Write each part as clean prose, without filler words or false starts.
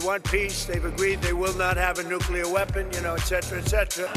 They want peace. They've agreed they will not have a nuclear weapon, you know, et cetera, et cetera.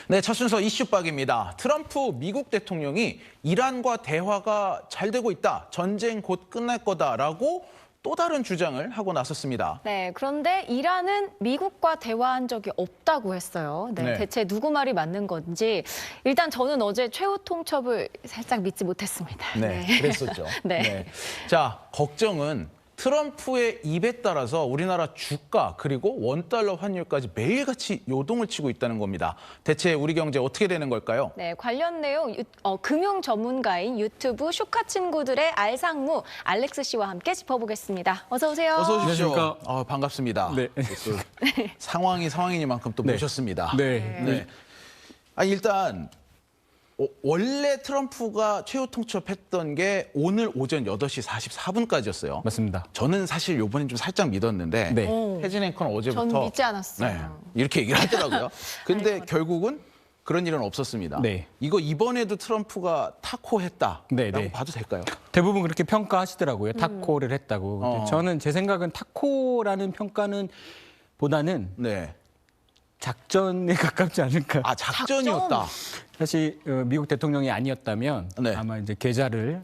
네, 첫 순서 이슈박입니다. 트럼프 미국 대통령이 이란과 대화가 잘 되고 있다, 전쟁 곧 끝날 거다라고 또 다른 주장을 하고 나섰습니다. 네, 그런데 이란은 미국과 대화한 적이 없다고 했어요. 네, 대체 누구 말이 맞는 건지 일단 저는 어제 최후 통첩을 살짝 믿지 못했습니다. 네, 그랬었죠. 네. 자, 걱정은 트럼프의 입에 따라서 우리나라 주가 그리고 원달러 환율까지 매일같이 요동을 치고 있다는 겁니다. 대체 우리 경제 어떻게 되는 걸까요? 네, 관련 내용 금융 전문가인 유튜브 슈카 친구들의 알상무 알렉스 씨와 함께 짚어보겠습니다. 어서 오세요. 어서 오십시오. 안녕하십니까. 반갑습니다. 네. 상황이 상황이니만큼 또 모셨습니다. 네. 일단 원래 트럼프가 최후 통첩했던 게 오늘 오전 8시 44분까지였어요. 맞습니다. 저는 사실 요번엔 좀 살짝 믿었는데 네. 혜진 앵커는 어제부터 전 믿지 않았어요. 네, 이렇게 얘기를 하더라고요. 근데 결국은 그런 일은 없었습니다. 네. 이거 이번에도 트럼프가 타코했다라고 네. 봐도 될까요? 대부분 그렇게 평가하시더라고요. 타코를 했다고. 근데 저는 제 생각은 타코라는 평가는 보다는 네. 작전에 가깝지 않을까. 아, 작전이었다. 사실 미국 대통령이 아니었다면 네. 아마 이제 계좌를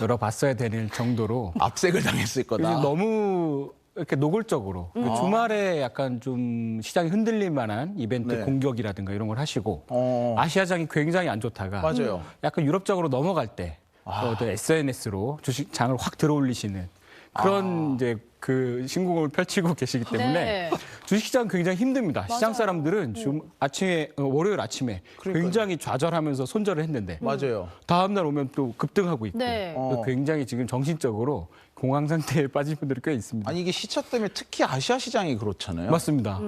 열어봤어야 되는 정도로 압색을 당했을 거다. 요즘 너무 이렇게 노골적으로 주말에 약간 좀 시장이 흔들릴 만한 이벤트 네. 공격이라든가 이런 걸 하시고 아시아장이 굉장히 안 좋다가 맞아요. 약간 유럽적으로 넘어갈 때 어떤 SNS로 주식장을 확 들어올리시는 그런 이제 그 신공을 펼치고 계시기 때문에 네. 주식시장 굉장히 힘듭니다. 시장 사람들은 좀 아침에 월요일 아침에 굉장히 좌절하면서 손절을 했는데 맞아요. 다음 날 오면 또 급등하고 있고 네. 굉장히 지금 정신적으로 공황 상태에 빠진 분들이 꽤 있습니다. 아니 이게 시차 때문에 특히 아시아 시장이 그렇잖아요. 맞습니다.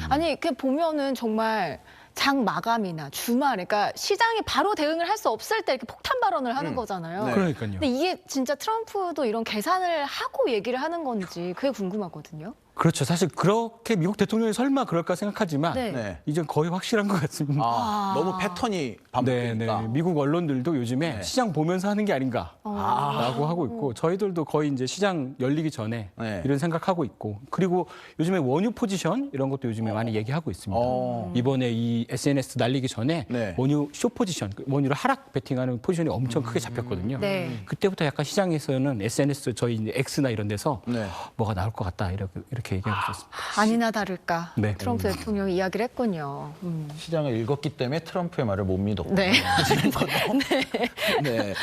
아니, 이렇게 보면은 정말 장 마감이나 주말, 그러니까 시장이 바로 대응을 할 수 없을 때 이렇게 폭탄 발언을 하는 거잖아요. 네. 그러니까요. 근데 이게 진짜 트럼프도 이런 계산을 하고 얘기를 하는 건지 그게 궁금하거든요. 그렇죠. 사실 그렇게 미국 대통령이 설마 그럴까 생각하지만 네. 네. 이젠 거의 확실한 것 같습니다. 너무 패턴이 반복되니까. 미국 언론들도 요즘에 시장 보면서 하는 게 아닌가라고 하고 있고 저희들도 거의 이제 시장 열리기 전에 이런 생각하고 있고 그리고 요즘에 원유 포지션 이런 것도 요즘에 많이 얘기하고 있습니다. 이번에 이 SNS 날리기 전에 원유 쇼 포지션, 원유를 하락 베팅하는 포지션이 엄청 크게 잡혔거든요. 네. 그때부터 약간 시장에서는 SNS 저희 이제 X나 이런 데서 뭐가 나올 것 같다 이렇게 얘기하고 있었습니다. 아니나 다를까. 네. 트럼프 대통령이 이야기를 했군요. 시장을 읽었기 때문에 트럼프의 말을 못 믿었고. 네. 네.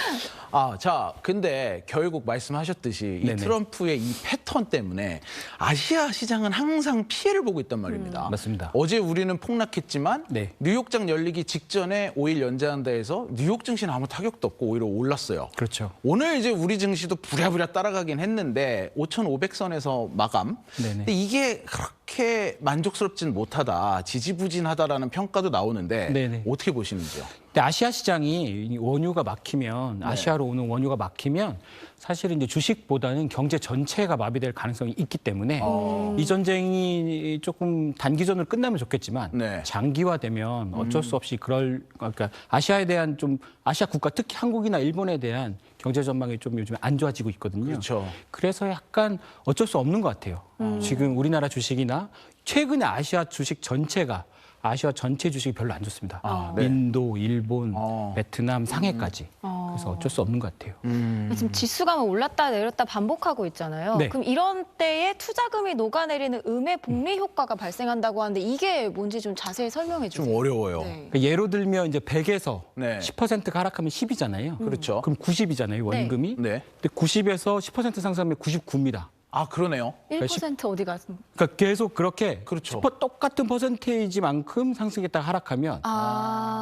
자, 근데 결국 말씀하셨듯이 이 네네. 트럼프의 이 패턴 때문에 아시아 시장은 항상 피해를 보고 있단 말입니다. 맞습니다. 어제 우리는 폭락했지만 네. 뉴욕장 열리기 직전에 5일 연장한다 해서 뉴욕 증시는 아무 타격도 없고 오히려 올랐어요. 그렇죠. 오늘 이제 우리 증시도 부랴부랴 따라가긴 했는데 5,500선에서 마감. 네네. 근데 이게 그렇게 만족스럽진 못하다, 지지부진하다라는 평가도 나오는데 네네. 어떻게 보시는지요? 근데 아시아 시장이 원유가 막히면 아시아로 오는 원유가 막히면 사실은 이제 주식보다는 경제 전체가 마비될 가능성이 있기 때문에 이 전쟁이 조금 단기전으로 끝나면 좋겠지만 장기화되면 어쩔 수 없이 그러니까 아시아에 대한 좀 아시아 국가 특히 한국이나 일본에 대한 경제 전망이 좀 요즘 안 좋아지고 있거든요. 그렇죠. 그래서 약간 어쩔 수 없는 것 같아요. 지금 우리나라 주식이나 최근에 아시아 주식 전체가 아시아 전체 주식이 별로 안 좋습니다. 인도, 일본, 베트남, 상해까지. 그래서 어쩔 수 없는 것 같아요. 지금 지수가 올랐다 내렸다 반복하고 있잖아요. 네. 그럼 이런 때에 투자금이 녹아내리는 음의 복리 효과가 발생한다고 하는데 이게 뭔지 좀 자세히 설명해 주세요. 좀 어려워요. 네. 그러니까 예로 들면 이제 100에서 네. 10%가 하락하면 10이잖아요. 그렇죠. 그럼 90이잖아요, 원금이. 네. 근데 90에서 10% 상승하면 99입니다. 아, 그러네요. 1% 어디 갔습니까? 그러니까 계속 그렇게 그렇죠. 똑같은 퍼센테이지만큼 상승했다가 하락하면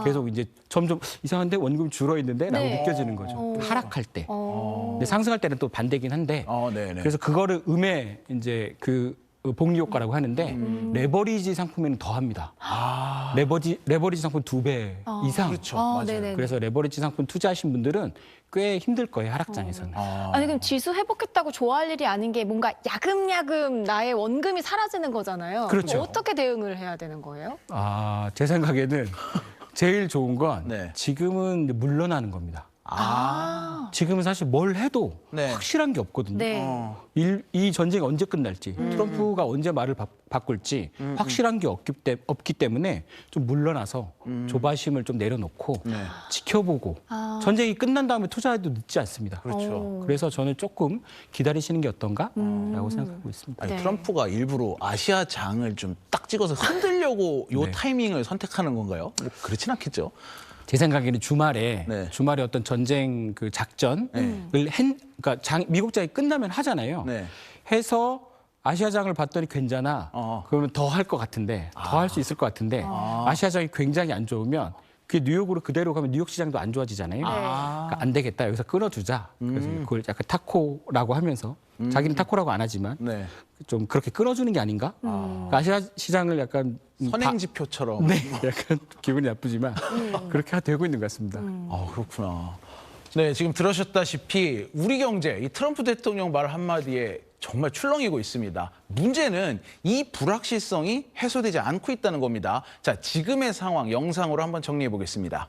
계속 이제 점점 이상한데 원금이 줄어 있는데라고 네. 느껴지는 거죠. 하락할 때. 근데 상승할 때는 또 반대긴 한데. 네네. 그래서 그거를 음의 이제 그 복리 효과라고 하는데 레버리지 상품에는 더합니다. 레버리지 상품 2배 이상. 그렇죠. 아, 맞아요. 네네. 그래서 레버리지 상품 투자하신 분들은 꽤 힘들 거예요, 하락장에서는. 아니 그럼 지수 회복했다고 좋아할 일이 아닌 게 뭔가 야금야금 나의 원금이 사라지는 거잖아요. 그렇죠. 그럼 어떻게 대응을 해야 되는 거예요? 제 생각에는 제일 좋은 건 네. 지금은 물러나는 겁니다. 지금은 사실 뭘 해도 네. 확실한 게 없거든요. 네. 이 전쟁이 언제 끝날지, 트럼프가 언제 말을 바꿀지 확실한 게 없기 때문에 좀 물러나서 조바심을 좀 내려놓고 네. 지켜보고 전쟁이 끝난 다음에 투자해도 늦지 않습니다. 그렇죠. 그래서 저는 조금 기다리시는 게 어떤가라고 생각하고 있습니다. 아니, 네. 트럼프가 일부러 아시아 장을 좀 딱 찍어서 흔들려고 요 네. 타이밍을 선택하는 건가요? 뭐 그렇진 않겠죠. 제 생각에는 주말에 네. 어떤 전쟁 그 작전을 그러니까 미국장이 끝나면 하잖아요. 네. 해서 아시아장을 봤더니 괜찮아. 그러면 더 할 것 같은데, 더 할 수 있을 것 같은데 아시아장이 굉장히 안 좋으면 그게 뉴욕으로 그대로 가면 뉴욕 시장도 안 좋아지잖아요. 그러니까 안 되겠다. 여기서 끊어주자. 그래서 그걸 약간 타코라고 하면서 자기는 타코라고 안 하지만 네. 좀 그렇게 끊어주는 게 아닌가? 그러니까 아시아 시장을 약간 선행지표처럼. 네, 약간 기분이 나쁘지만 그렇게 되고 있는 것 같습니다. 그렇구나. 네, 지금 들으셨다시피 우리 경제, 이 트럼프 대통령 말 한마디에 정말 출렁이고 있습니다. 문제는 이 불확실성이 해소되지 않고 있다는 겁니다. 자, 지금의 상황 영상으로 한번 정리해 보겠습니다.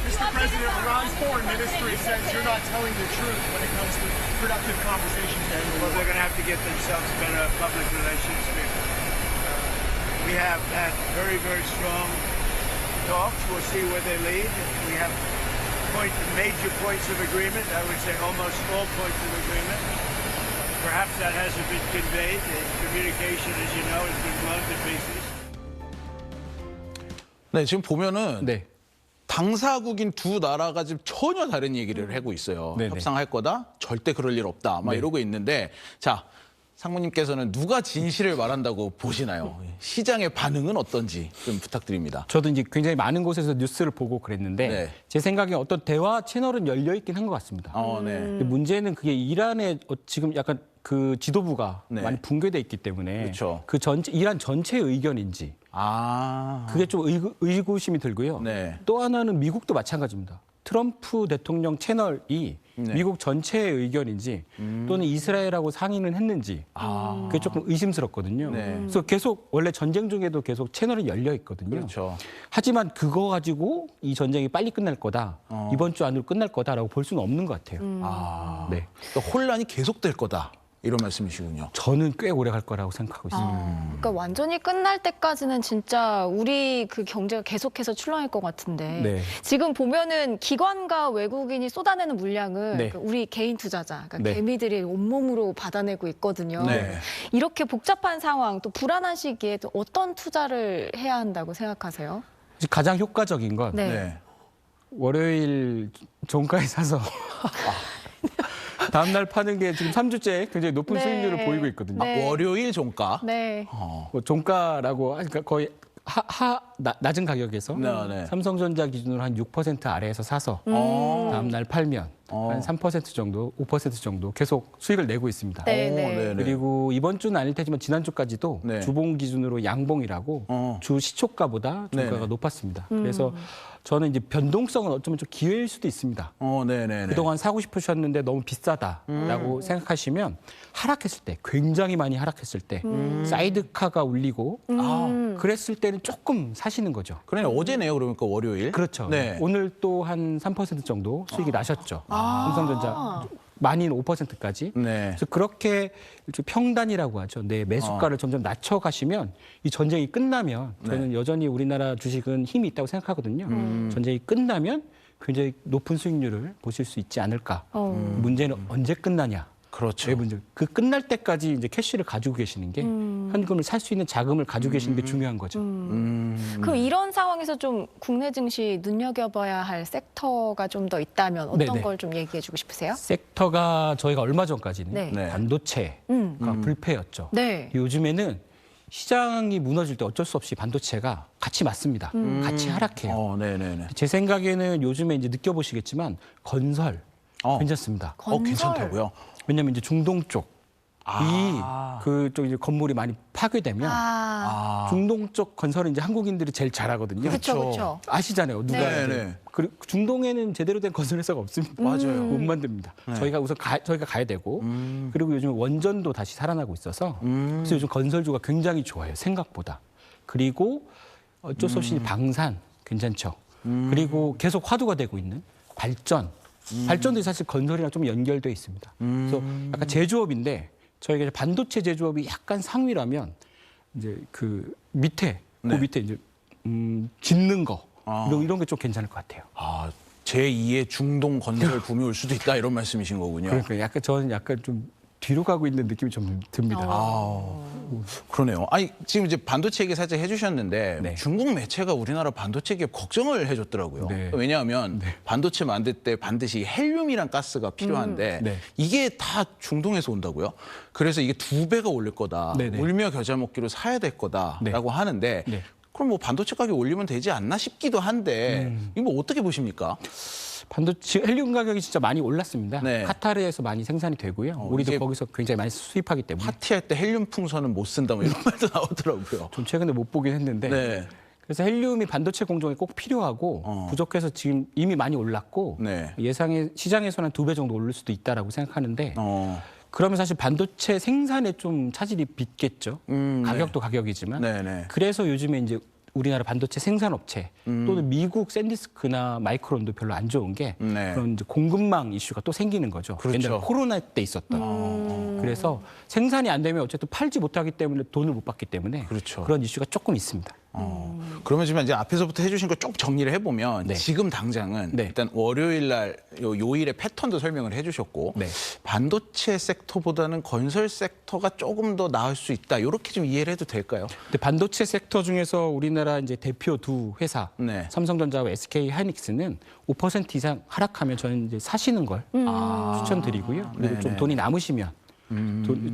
Mr. President, Iran's foreign ministry says you're not telling the truth when it comes to productive conversations. Well, they're going to have to get themselves better public relations people. We have had very, very strong talks. We'll see where they lead. We have major points of agreement. I would say almost all points of agreement. Perhaps that hasn't been conveyed. The communication, as you know, has been blown to pieces. 네, 지금 보면은 네. 당사국인 두 나라가 지금 전혀 다른 얘기를 하고 있어요. 네네. 협상할 거다? 절대 그럴 일 없다. 막 네. 이러고 있는데, 자, 상무님께서는 누가 진실을 말한다고 보시나요? 시장의 반응은 어떤지 좀 부탁드립니다. 저도 이제 굉장히 많은 곳에서 뉴스를 보고 그랬는데 네. 제 생각에 어떤 대화 채널은 열려 있긴 한 것 같습니다. 네. 근데 문제는 그게 이란의 지금 약간 그 지도부가 네. 많이 붕괴돼 있기 때문에 그렇죠. 그 전체 이란 전체의 의견인지 그게 좀 의구심이 들고요. 네. 또 하나는 미국도 마찬가지입니다. 트럼프 대통령 채널이 네. 미국 전체의 의견인지 또는 이스라엘하고 상의는 했는지 그게 조금 의심스럽거든요. 네. 그래서 계속 원래 전쟁 중에도 계속 채널이 열려 있거든요. 그렇죠. 하지만 그거 가지고 이 전쟁이 빨리 끝날 거다, 이번 주 안으로 끝날 거다라고 볼 수는 없는 것 같아요. 네. 그러니까 혼란이 계속될 거다. 이런 말씀이시군요. 저는 꽤 오래 갈 거라고 생각하고 있습니다. 그러니까 완전히 끝날 때까지는 진짜 우리 그 경제가 계속해서 출렁일 것 같은데 네. 지금 보면은 기관과 외국인이 쏟아내는 물량을 네. 그 우리 개인 투자자, 그러니까 네. 개미들이 온몸으로 받아내고 있거든요. 네. 이렇게 복잡한 상황, 또 불안한 시기에 또 어떤 투자를 해야 한다고 생각하세요? 가장 효과적인 건 네. 네. 월요일 종가에 사서 다음 날 파는 게 지금 3주째 굉장히 높은 네. 수익률을 보이고 있거든요. 네. 월요일 종가. 네. 뭐 종가라고 하니까 거의 낮은 가격에서 네, 네. 삼성전자 기준으로 한 6% 아래에서 사서 다음 날 팔면 한 3% 정도, 5% 정도 계속 수익을 내고 있습니다. 네, 오, 네. 네네. 그리고 이번 주는 아닐 테지만 지난주까지도 네. 주봉 기준으로 양봉이라고 주 시초가보다 종가가 네네. 높았습니다. 그래서 저는 이제 변동성은 어쩌면 좀 기회일 수도 있습니다. 네네네. 그동안 사고 싶으셨는데 너무 비싸다라고 생각하시면 하락했을 때, 굉장히 많이 하락했을 때 사이드카가 울리고 그랬을 때는 조금 사시는 거죠. 그러니 어제네요, 그러니까 월요일. 그렇죠. 네. 오늘 또 한 3% 정도 수익이 나셨죠. 삼성전자 많이는 5%까지. 네. 그래서 그렇게 평단이라고 하죠. 내 매수가를 점점 낮춰가시면 이 전쟁이 끝나면 저는 여전히 우리나라 주식은 힘이 있다고 생각하거든요. 전쟁이 끝나면 굉장히 높은 수익률을 보실 수 있지 않을까. 문제는 언제 끝나냐. 그렇죠. 제 문제. 그 끝날 때까지 이제 캐시를 가지고 계시는 게 현금을 살 수 있는 자금을 가지고 계시는 게 중요한 거죠. 그럼 이런 상황에서 좀 국내 증시 눈여겨봐야 할 섹터가 좀 더 있다면 어떤 네네. 걸 좀 얘기해주고 싶으세요? 섹터가 저희가 얼마 전까지는 네. 네. 반도체가 불패였죠. 네. 요즘에는 시장이 무너질 때 어쩔 수 없이 반도체가 같이 맞습니다. 같이 하락해요. 네네네. 제 생각에는 요즘에 이제 느껴보시겠지만 건설 괜찮습니다. 건설. 괜찮다고요? 왜냐하면 이제 중동 쪽이 그쪽 이제 건물이 많이 파괴되면 중동 쪽 건설은 이제 한국인들이 제일 잘하거든요. 그렇죠. 아시잖아요. 누가 네, 이제. 네. 그리고 중동에는 제대로 된 건설 회사가 없습니다. 맞아요. 못 만듭니다. 저희가 우선 저희가 가야 되고 그리고 요즘 원전도 다시 살아나고 있어서 그래서 요즘 건설주가 굉장히 좋아요. 생각보다. 그리고 어쩔 수 없이 방산 괜찮죠. 그리고 계속 화두가 되고 있는 발전. 발전도 사실 건설이랑 좀 연결돼 있습니다. 그래서 약간 제조업인데 저희가 이제 반도체 제조업이 약간 상위라면 이제 그 밑에 그 밑에 이제 짓는 거 이런 게 좀 괜찮을 것 같아요. 제2의 중동 건설 붐이 올 수도 있다 이런 말씀이신 거군요. 그러니까 약간 저는 약간 좀 뒤로 가고 있는 느낌이 좀 듭니다. 그러네요. 아니 지금 이제 반도체 얘기 살짝 해주셨는데 네. 중국 매체가 우리나라 반도체 기업 걱정을 해줬더라고요. 네. 왜냐하면 반도체 만들 때 반드시 헬륨이란 가스가 필요한데 네. 이게 다 중동에서 온다고요. 그래서 이게 2배가 올릴 거다. 네네. 울며 겨자 먹기로 사야 될 거다라고 하는데 네. 그럼 뭐 반도체 가격 올리면 되지 않나 싶기도 한데 이거 뭐 어떻게 보십니까? 반도체 헬륨 가격이 진짜 많이 올랐습니다. 네. 카타르에서 많이 생산이 되고요. 우리도 이게 거기서 굉장히 많이 수입하기 때문에 파티할 때 헬륨 풍선은 못 쓴다 뭐 이런 말도 나오더라고요. 좀 최근에 못 보긴 했는데 네. 그래서 헬륨이 반도체 공정에 꼭 필요하고 부족해서 지금 이미 많이 올랐고 네. 예상에 시장에서는 2배 정도 오를 수도 있다라고 생각하는데 그러면 사실 반도체 생산에 좀 차질이 빚겠죠. 가격도 가격이지만. 네네. 그래서 요즘에 이제 우리나라 반도체 생산업체 또는 미국 샌디스크나 마이크론도 별로 안 좋은 게 네. 그런 이제 공급망 이슈가 또 생기는 거죠. 그렇죠. 옛날에 코로나 때 있었던. 그래서 생산이 안 되면 어쨌든 팔지 못하기 때문에 돈을 못 받기 때문에 그렇죠. 그런 이슈가 조금 있습니다. 그러면 지금 이제 앞에서부터 해주신 거 쭉 정리를 해보면 네. 지금 당장은 네. 일단 월요일 날 요일의 패턴도 설명을 해주셨고 네. 반도체 섹터보다는 건설 섹터가 조금 더 나을 수 있다 이렇게 좀 이해를 해도 될까요? 근데 반도체 섹터 중에서 우리나라 이제 대표 두 회사 네. 삼성전자와 SK 하이닉스는 5% 이상 하락하면 저는 이제 사시는 걸 추천드리고요. 그리고 좀 네네. 돈이 남으시면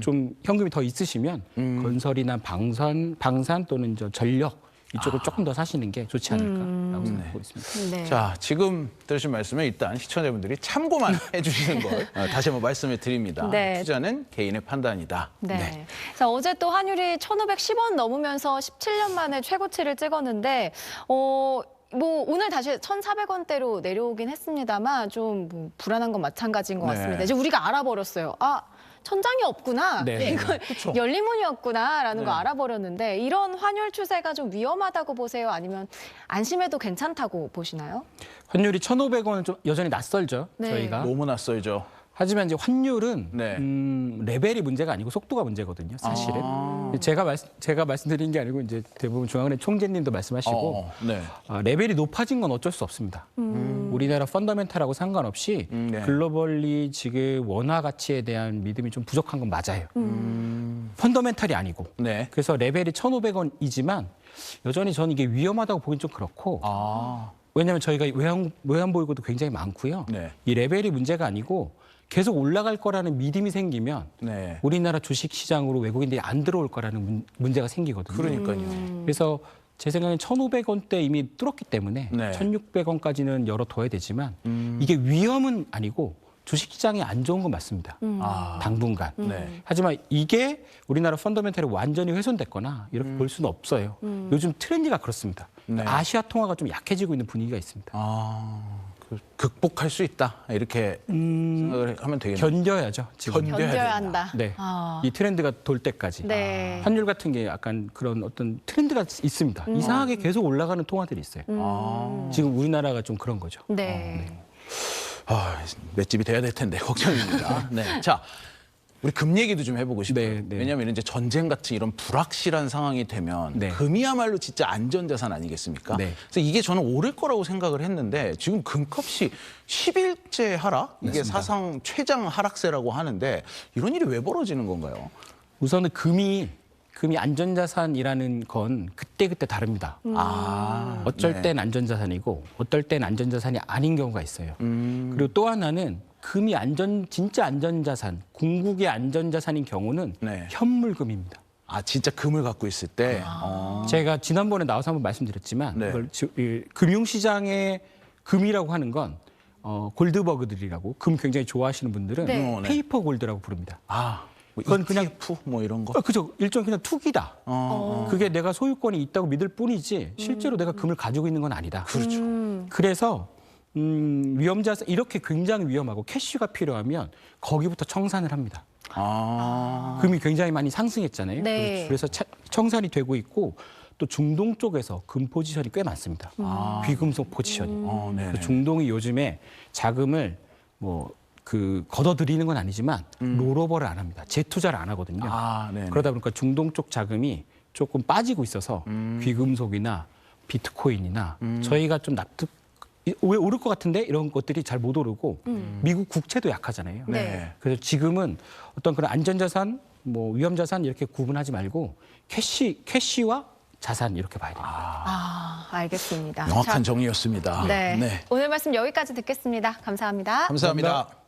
좀 현금이 더 있으시면 건설이나 방산 또는 저 전력 이쪽을 조금 더 사시는 게 좋지 않을까라고 생각하고 있습니다. 네. 자, 지금 들으신 말씀을 일단 시청자분들이 참고만 해주시는 걸 다시 한번 말씀을 드립니다. 네. 투자는 개인의 판단이다. 네. 자, 어제 또 환율이 1,510원 넘으면서 17년 만에 최고치를 찍었는데 뭐 오늘 다시 1,400원대로 내려오긴 했습니다만 좀 뭐 불안한 건 마찬가지인 것 네. 같습니다. 이제 우리가 알아버렸어요. 천장이 없구나. 네. 이건 열리문이었구나라는 거 네. 알아버렸는데 이런 환율 추세가 좀 위험하다고 보세요? 아니면 안심해도 괜찮다고 보시나요? 환율이 1,500원은 좀 여전히 낯설죠. 네. 저희가. 너무 낯설죠. 하지만 이제 환율은 네. 레벨이 문제가 아니고 속도가 문제거든요. 사실은. 제가 말씀드린 게 아니고 이제 대부분 중앙은행 총재님도 말씀하시고 네. 레벨이 높아진 건 어쩔 수 없습니다. 우리나라 펀더멘탈하고 상관없이 네. 글로벌리 지금 원화 가치에 대한 믿음이 좀 부족한 건 맞아요. 펀더멘탈이 아니고. 네. 그래서 레벨이 1,500원이지만 여전히 저는 이게 위험하다고 보긴 좀 그렇고. 왜냐하면 저희가 외환 보유고도 굉장히 많고요. 네. 이 레벨이 문제가 아니고 계속 올라갈 거라는 믿음이 생기면 네. 우리나라 주식 시장으로 외국인들이 안 들어올 거라는 문제가 생기거든요. 그러니까요. 그래서 제 생각엔 1,500원대 이미 뚫었기 때문에 네. 1,600원까지는 열어둬야 되지만 이게 위험은 아니고 주식시장이 안 좋은 건 맞습니다. 당분간. 네. 하지만 이게 우리나라 펀더멘탈이 완전히 훼손됐거나 이렇게 볼 수는 없어요. 요즘 트렌드가 그렇습니다. 네. 아시아 통화가 좀 약해지고 있는 분위기가 있습니다. 극복할 수 있다 이렇게 생각을 하면 되겠네요. 견뎌야죠. 지금. 견뎌야 견뎌야 된다. 한다. 네. 이 트렌드가 돌 때까지. 네. 환율 같은 게 약간 그런 어떤 트렌드가 있습니다. 이상하게 계속 올라가는 통화들이 있어요. 지금 우리나라가 좀 그런 거죠. 네. 맷집이 돼야 될 텐데 걱정입니다. 네. 자, 우리 금 얘기도 좀 해보고 싶어요. 네, 네. 왜냐하면 이제 전쟁 같은 이런 불확실한 상황이 되면 네. 금이야말로 진짜 안전자산 아니겠습니까? 네. 그래서 이게 저는 오를 거라고 생각을 했는데 지금 금값이 10일째 하락? 이게 사상 최장 하락세라고 하는데 이런 일이 왜 벌어지는 건가요? 우선은 금이 안전자산이라는 건 그때그때 다릅니다. 어쩔 네. 땐 안전자산이고 어떨 땐 안전자산이 아닌 경우가 있어요. 그리고 또 하나는 금이 진짜 안전자산, 궁극의 안전자산인 경우는 네. 현물금입니다. 아, 진짜 금을 갖고 있을 때. 제가 지난번에 나와서 한번 말씀드렸지만 네. 이걸 금융시장의 금이라고 하는 건 골드버그들이라고 금 굉장히 좋아하시는 분들은 네. 네. 페이퍼 골드라고 부릅니다. 아, 뭐 그건 그냥- ETF 뭐 이런 거. 그죠. 일종 그냥 투기다. 그게 내가 소유권이 있다고 믿을 뿐이지 실제로 내가 금을 가지고 있는 건 아니다. 그렇죠. 그래서 위험자산 이렇게 굉장히 위험하고 캐시가 필요하면 거기부터 청산을 합니다. 아, 금이 굉장히 많이 상승했잖아요. 네. 그래서 청산이 되고 있고 또 중동 쪽에서 금 포지션이 꽤 많습니다. 귀금속 포지션이. 네네. 그래서 중동이 요즘에 자금을 뭐 걷어들이는 건 아니지만 롤오버를 안 합니다. 재투자를 안 하거든요. 아, 네네. 그러다 보니까 중동 쪽 자금이 조금 빠지고 있어서 귀금속이나 비트코인이나 저희가 좀 왜 오를 것 같은데 이런 것들이 잘 못 오르고 미국 국채도 약하잖아요. 네. 그래서 지금은 어떤 그런 안전자산, 뭐 위험자산 이렇게 구분하지 말고 캐시와 자산 이렇게 봐야 됩니다. 아, 알겠습니다. 명확한 자, 정의였습니다. 네. 오늘 말씀 여기까지 듣겠습니다. 감사합니다. 감사합니다.